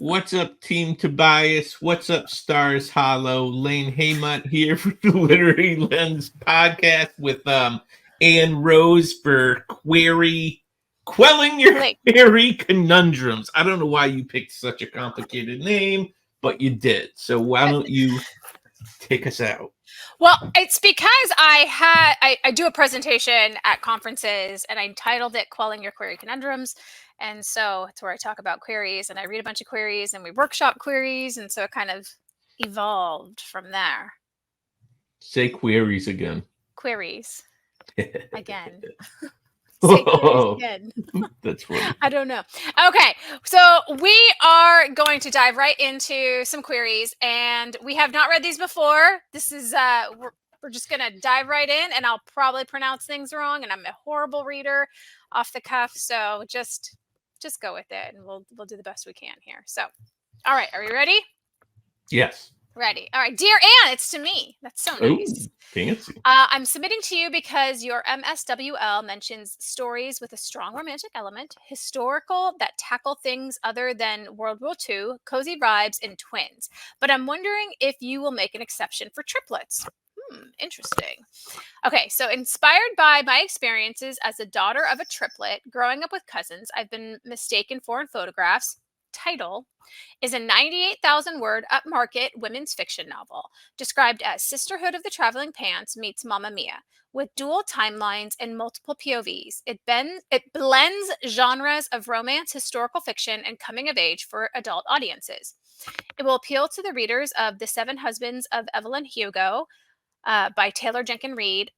What's up, Team Tobias? What's up, Stars Hollow? Lane Haymont here for the Literary Lens podcast with Ann Rose for quelling your query conundrums. I don't know why you picked such a complicated name, but you did. So why don't you take us out? Well, it's because I do a presentation at conferences and I titled it Quelling Your Query Conundrums. And so it's where I talk about queries and I read a bunch of queries and we workshop queries. And so it kind of evolved from there. Say queries again. Queries. Again. Say queries again. That's funny. I don't know. Okay, so we are going to dive right into some queries, and we have not read these before. This is we're just gonna dive right in, and I'll probably pronounce things wrong, and I'm a horrible reader off the cuff, so just go with it, and we'll do the best we can here. So, all right, are we ready? Yes. Ready. All right. Dear Anne, it's to me. That's so nice. Ooh, fancy. I'm submitting to you because your MSWL mentions stories with a strong romantic element, historical that tackle things other than World War II, cozy vibes, and twins. But I'm wondering if you will make an exception for triplets. Interesting. Okay, so inspired by my experiences as a daughter of a triplet, growing up with cousins, I've been mistaken for in photographs. Title is a 98,000 word upmarket women's fiction novel described as Sisterhood of the Traveling Pants meets Mamma Mia, with dual timelines and multiple POVs. It blends genres of romance, historical fiction, and coming of age for adult audiences. It will appeal to the readers of The Seven Husbands of Evelyn Hugo by Taylor Jenkins Reid,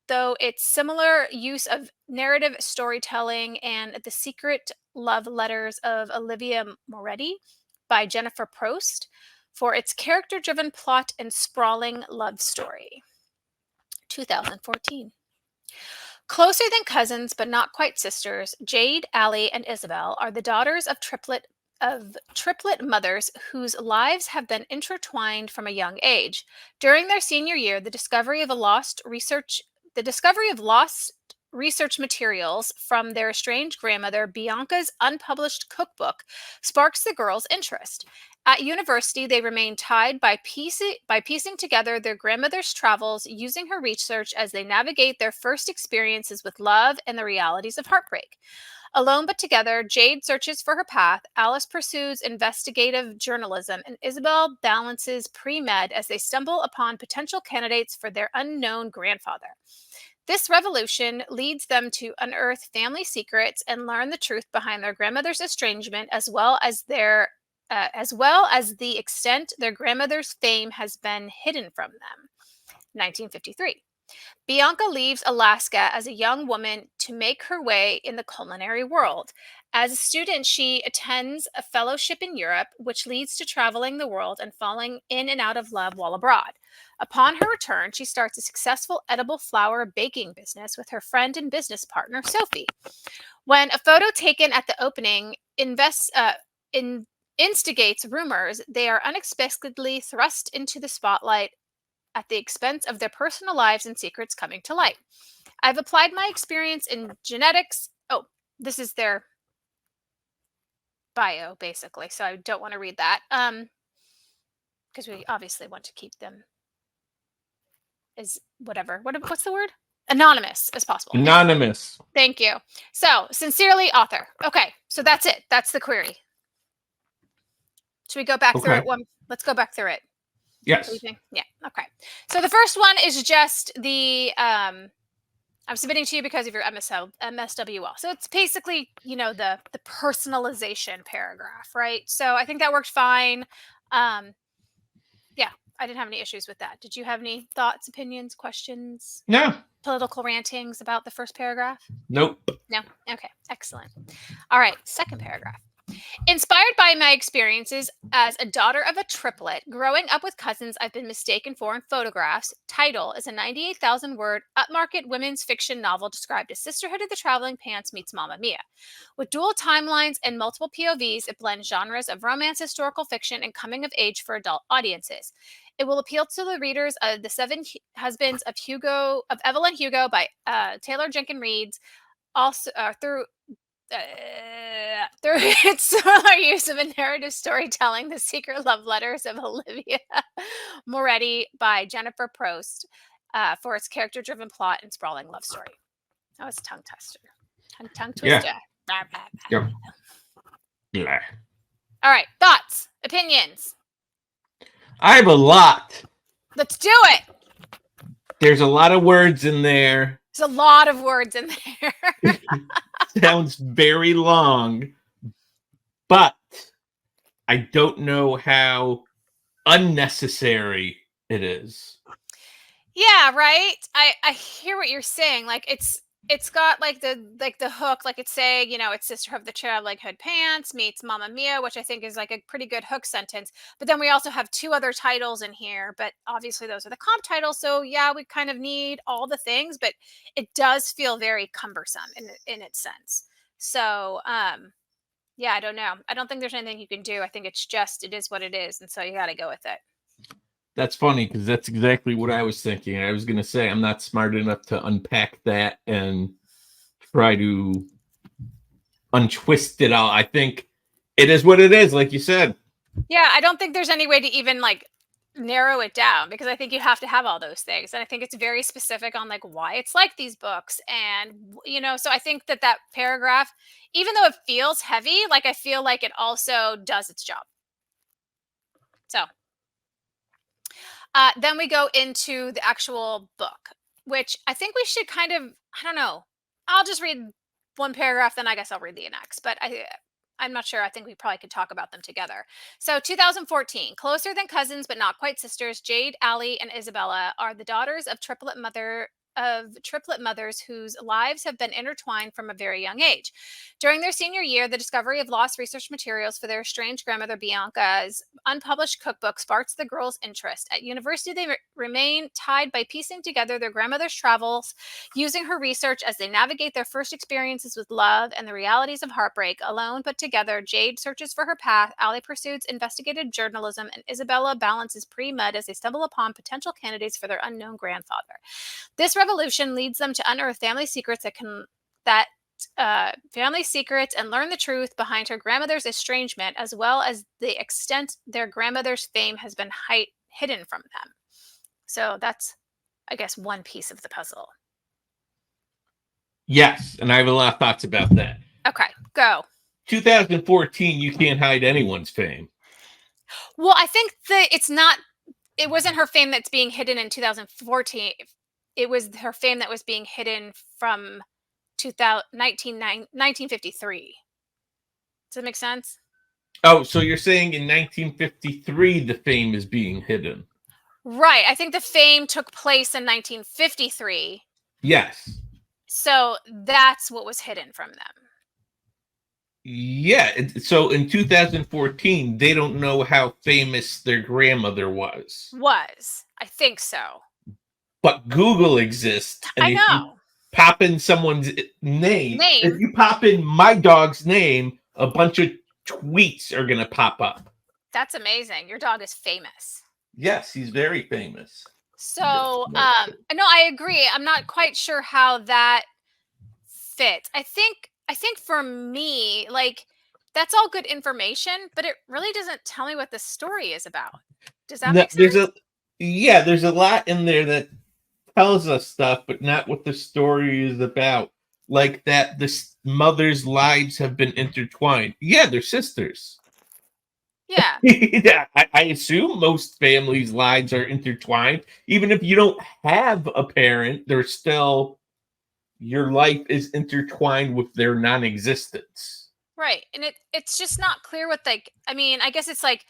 though its similar use of narrative storytelling and The Secret Love Letters of Olivia Moretti by Jennifer Prost for its character-driven plot and sprawling love story. 2014. Closer than cousins but not quite sisters, Jade, Allie, and Isabel are the daughters of triplet mothers whose lives have been intertwined from a young age. During their senior year, the discovery of lost research materials from their estranged grandmother, Bianca's unpublished cookbook, sparks the girls' interest. At university, they remain tied by piecing together their grandmother's travels, using her research as they navigate their first experiences with love and the realities of heartbreak. Alone but together, Jade searches for her path, Alice pursues investigative journalism, and Isabel balances pre-med as they stumble upon potential candidates for their unknown grandfather. This revolution leads them to unearth family secrets and learn the truth behind their grandmother's estrangement, as well as the extent their grandmother's fame has been hidden from them. 1953. Bianca leaves Alaska as a young woman to make her way in the culinary world. As a student, she attends a fellowship in Europe, which leads to traveling the world and falling in and out of love while abroad. Upon her return, she starts a successful edible flower baking business with her friend and business partner, Sophie. When a photo taken at the opening instigates rumors, they are unexpectedly thrust into the spotlight at the expense of their personal lives and secrets coming to light. I've applied my experience in genetics. Oh, this is their bio, basically, so I don't want to read that. Because we obviously want to keep them as whatever. What's the word? Anonymous as possible. Anonymous. Thank you. So, sincerely, author. Okay, so that's it. That's the query. Should we go back through it? Let's go back through it. Yes. Yeah. Okay. So the first one is just the I'm submitting to you because of your MSWL. So it's basically, the personalization paragraph, right? So I think that worked fine. Yeah, I didn't have any issues with that. Did you have any thoughts, opinions, questions? No. Political rantings about the first paragraph? Nope. No? Okay, excellent. All right, second paragraph. Inspired by my experiences as a daughter of a triplet, growing up with cousins I've been mistaken for in photographs, Title is a 98,000 word upmarket women's fiction novel described as Sisterhood of the Traveling Pants meets Mamma Mia. With dual timelines and multiple POVs, it blends genres of romance, historical fiction, and coming of age for adult audiences. It will appeal to the readers of The Seven Husbands of Evelyn Hugo by Taylor Jenkins Reid, also through through its similar use of a narrative storytelling, The Secret Love Letters of Olivia Moretti by Jennifer Prost, for its character-driven plot and sprawling love story. That was a tongue twister. Tongue twister. Yeah. Yep. Yeah. All right, thoughts, opinions. I have a lot. Let's do it. There's a lot of words in there. There's a lot of words in there. Sounds very long, but I don't know how unnecessary it is. Yeah, right. I hear what you're saying. Like it's got like the hook, like it's saying, it's Sister of the Traveling Hood Pants meets Mamma Mia, which I think is like a pretty good hook sentence. But then we also have two other titles in here, but obviously those are the comp titles. So yeah, we kind of need all the things, but it does feel very cumbersome in its sense. So yeah, I don't know. I don't think there's anything you can do. I think it is what it is, and so you got to go with it. That's funny because that's exactly what I was thinking. I was going to say I'm not smart enough to unpack that and try to untwist it all. I think it is what it is, like you said. Yeah, I don't think there's any way to even like narrow it down, because I think you have to have all those things, and I think it's very specific on like why it's like these books, and so I think that paragraph, even though it feels heavy, like I feel like it also does its job. So then we go into the actual book, which I think we should kind of, I don't know, I'll just read one paragraph, then I guess I'll read the next. But I'm not sure. I think we probably could talk about them together. So 2014, closer than cousins but not quite sisters, Jade, Allie, and Isabella are the daughters of triplet mothers whose lives have been intertwined from a very young age. During their senior year, the discovery of lost research materials for their estranged grandmother Bianca's unpublished cookbook sparks the girls' interest. At university, they remain tied by piecing together their grandmother's travels, using her research as they navigate their first experiences with love and the realities of heartbreak. Alone but together, Jade searches for her path, Allie pursues investigative journalism, and Isabella balances pre-med as they stumble upon potential candidates for their unknown grandfather. This revolution leads them to unearth family secrets family secrets and learn the truth behind her grandmother's estrangement, as well as the extent their grandmother's fame has been hidden from them. So that's, I guess, one piece of the puzzle. Yes, and I have a lot of thoughts about that. Okay, go. 2014, you can't hide anyone's fame. Well, I think that it wasn't her fame that's being hidden in 2014. It was her fame that was being hidden from 1953. Does that make sense? Oh, so you're saying in 1953 the fame is being hidden? Right. I think the fame took place in 1953. Yes. So that's what was hidden from them. Yeah. So in 2014, they don't know how famous their grandmother was. I think so. But Google exists. And I know. Pop in someone's name. If you pop in my dog's name, a bunch of tweets are going to pop up. That's amazing. Your dog is famous. Yes, he's very famous. So, no, I agree. I'm not quite sure how that fits. I think for me, like, that's all good information, but it really doesn't tell me what the story is about. Does that make sense? There's a lot in there that tells us stuff, but not what the story is about. Like that the mothers' lives have been intertwined. Yeah, they're sisters. Yeah. Yeah, I assume most families' lives are intertwined. Even if you don't have a parent, there's still, your life is intertwined with their non-existence. Right. And it's just not clear what, like, I mean, I guess it's like,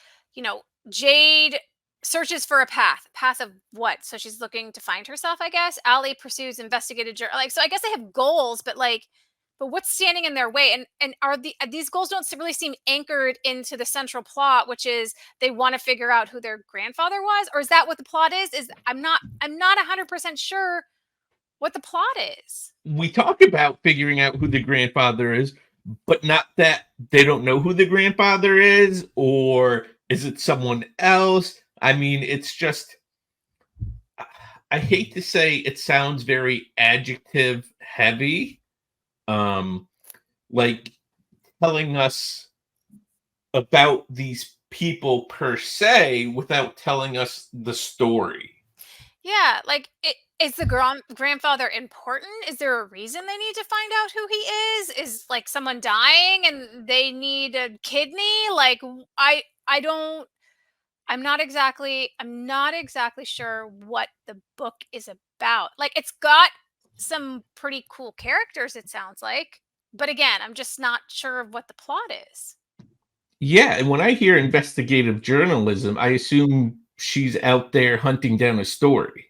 Jade searches for a path of what? So she's looking to find herself, I guess. Allie pursues investigative so I guess they have goals, but what's standing in their way? And these goals don't really seem anchored into the central plot, which is they want to figure out who their grandfather was? Or is that what the plot is? I'm not 100% sure what the plot is. We talk about figuring out who the grandfather is, but not that they don't know who the grandfather is, or is it someone else? I mean, it's just, I hate to say it sounds very adjective heavy. like telling us about these people per se without telling us the story. Yeah, like is the grandfather important? Is there a reason they need to find out who he is? Is like someone dying and they need a kidney? Like I don't I'm not exactly sure what the book is about. Like it's got some pretty cool characters it sounds like. But again, I'm just not sure of what the plot is. Yeah, and when I hear investigative journalism, I assume she's out there hunting down a story.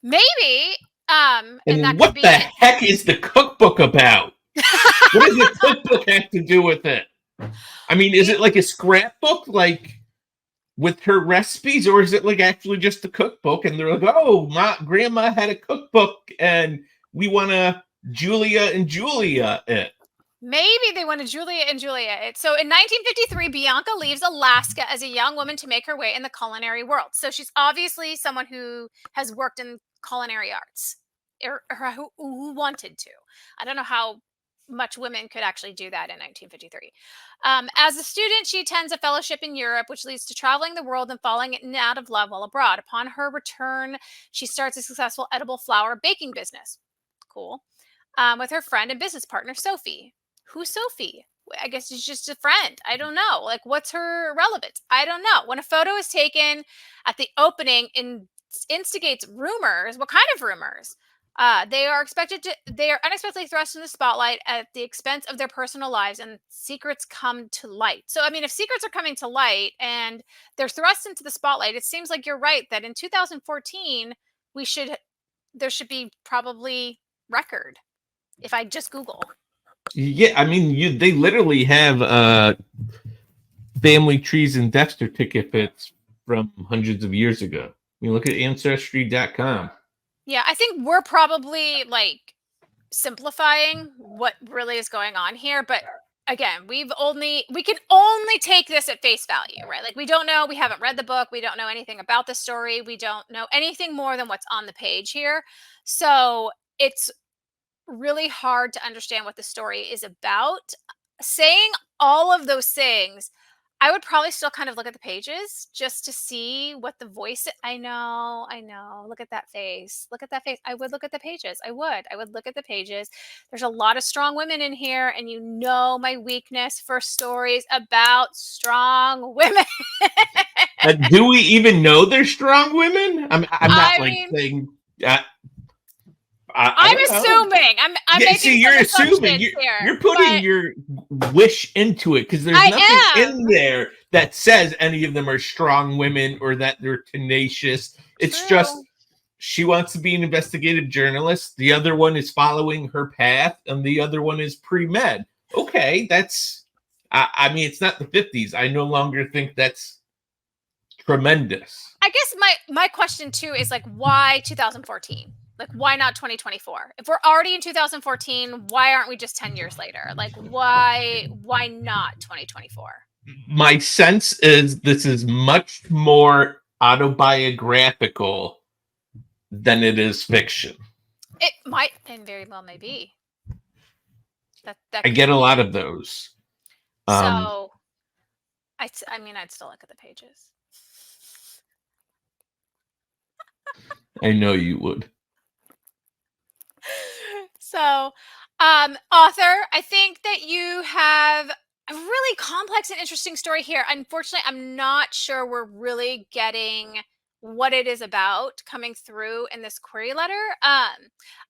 Maybe and And that could what be the it. heck is the cookbook about? What does the cookbook have to do with it? I mean, is it like a scrapbook, like with her recipes, or is it like actually just a cookbook? And they're like, "Oh, my grandma had a cookbook, and we want to Julia and Julia it." Maybe they wanted Julia and Juliet. So in 1953, Bianca leaves Alaska as a young woman to make her way in the culinary world. So she's obviously someone who has worked in culinary arts or who wanted to. I don't know how much women could actually do that in 1953. As a student, she attends a fellowship in Europe, which leads to traveling the world and falling out of love while abroad. Upon her return, she starts a successful edible flour baking business. Cool. With her friend and business partner, Sophie. Who's Sophie? I guess she's just a friend. I don't know. Like, what's her relevance? I don't know. When a photo is taken at the opening and instigates rumors, what kind of rumors? They are unexpectedly thrust in the spotlight at the expense of their personal lives, and secrets come to light. So, I mean, if secrets are coming to light and they're thrust into the spotlight, it seems like you're right that in 2014 there should be probably record if I just Google. Yeah, I mean, they literally have family trees and death certificates from hundreds of years ago. I mean, look at ancestry.com. Yeah, I think we're probably like simplifying what really is going on here, but again, we can only take this at face value, right? Like we don't know, we haven't read the book, we don't know anything about the story, we don't know anything more than what's on the page here. So, it's really hard to understand what the story is about. Saying all of those things, I would probably still kind of look at the pages just to see what the voice. I know. Look at that face. Look at that face. I would look at the pages. I would look at the pages. There's a lot of strong women in here, and you know my weakness for stories about strong women. Do we even know they're strong women? I'm not I like mean, saying. Uh, I I'm don't know. assuming. I'm Yeah, making see, some you're assuming assumptions here, you're putting but your wish into it because there's nothing I in am. there that says any of them are strong women or that they're tenacious. It's just True. she wants to be an investigative journalist. The other one is following her path, and the other one is pre-med. Okay, that's. I mean, it's not the 50s. I no longer think that's tremendous. I guess my question too is like why 2014? Like why not 2024? If we're already in 2014, why aren't we just 10 years later? Like why not 2024? My sense is this is much more autobiographical than it is fiction. It might and very well may be. That I could get a be lot it. of those. Um, So I mean I'd still look at the pages. I know you would. So, author, I think that you have a really complex and interesting story here. Unfortunately, I'm not sure we're really getting what it is about coming through in this query letter.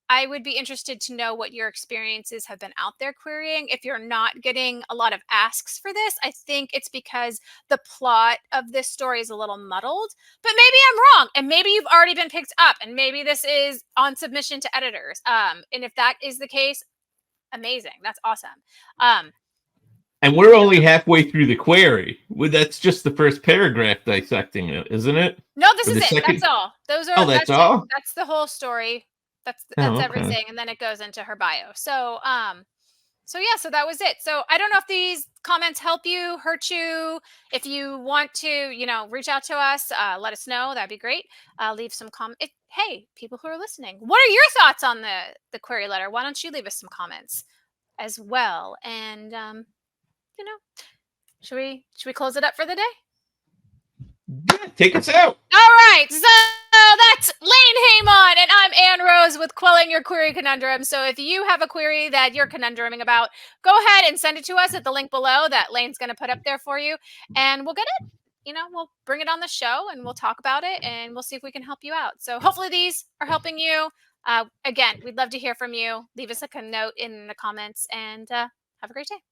I would be interested to know what your experiences have been out there querying. If you're not getting a lot of asks for this, I think it's because the plot of this story is a little muddled. But maybe I'm wrong, and maybe you've already been picked up, and maybe this is on submission to editors. And if that is the case, amazing. That's awesome. Um, And we're only halfway through the query. Well, that's just the first paragraph dissecting it, isn't it? no, this Or is the it. That's second? all. Oh, that's That's it. all? That's the whole story. That's Oh, okay. everything, and then it goes into her bio. So yeah, so that was it. So I don't know if these comments help you, hurt you. If you want to, reach out to us, let us know. That'd be great. Leave some comment. Hey, people who are listening, what are your thoughts on the query letter? Why don't you leave us some comments? as well. And should we close it up for the day? Yeah, take us out. All right, so that's Lane Haymon, and I'm Ann Rose with Quelling Your Query Conundrum. So if you have a query that you're conundruming about, go ahead and send it to us at the link below that Lane's going to put up there for you, and we'll get it. We'll bring it on the show, and we'll talk about it, and we'll see if we can help you out. So hopefully these are helping you. Again, we'd love to hear from you. Leave us a note in the comments, and have a great day.